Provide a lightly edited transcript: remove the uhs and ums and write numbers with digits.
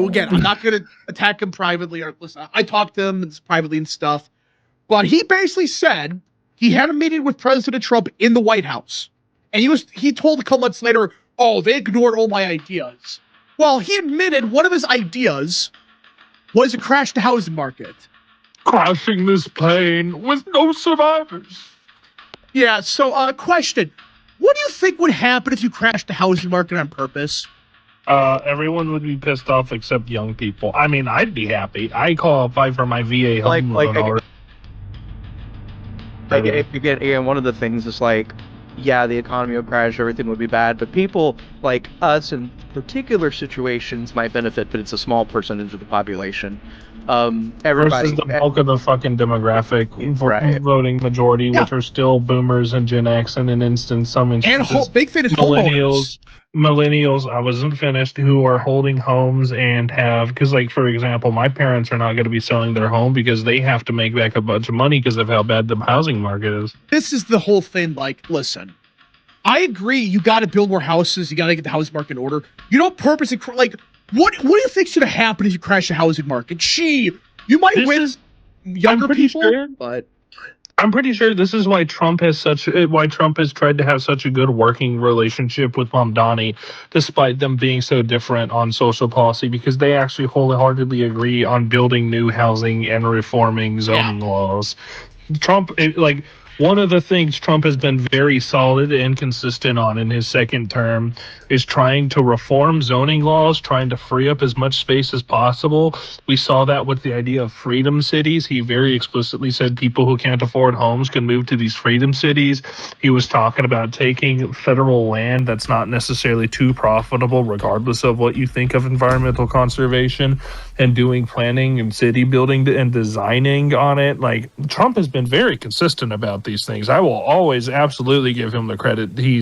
Again, I'm not going to attack him privately. Or listen, I talked to him privately and stuff. But he basically said he had a meeting with President Trump in the White House. And he told a couple months later, oh, they ignored all my ideas. Well, he admitted one of his ideas was to crash the housing market. Crashing this plane with no survivors. Yeah, so question. What do you think would happen if you crashed the housing market on purpose? Everyone would be pissed off except young people. I mean, I'd be happy. I qualify for my VA home loan already. Again, one of the things is like, yeah, the economy would crash, everything would be bad, but people like us in particular situations might benefit, but it's a small percentage of the population. Everybody, versus the bulk of the fucking demographic Right. voting majority, which are still boomers and Gen X, and in some instances, And big thing is millennials, I wasn't finished, who are holding homes and have, because like, for example, my parents are not going to be selling their home because they have to make back a bunch of money because of how bad the housing market is. This is the whole thing. Like, listen, I agree. You got to build more houses. You got to get the housing market in order. You don't purposely, like, what do you think should have happened if you crash the housing market? You might win younger people, but I'm pretty sure this is why Trump has tried to have such a good working relationship with Mamdani, despite them being so different on social policy, because they actually wholeheartedly agree on building new housing and reforming zoning laws. One of the things Trump has been very solid and consistent on in his second term is trying to reform zoning laws, trying to free up as much space as possible. We saw that with the idea of freedom cities. He very explicitly said people who can't afford homes can move to these freedom cities. He was talking about taking federal land that's not necessarily too profitable, regardless of what you think of environmental conservation, and doing planning and city building and designing on it. Like, Trump has been very consistent about these things. I will always absolutely give him the credit. He's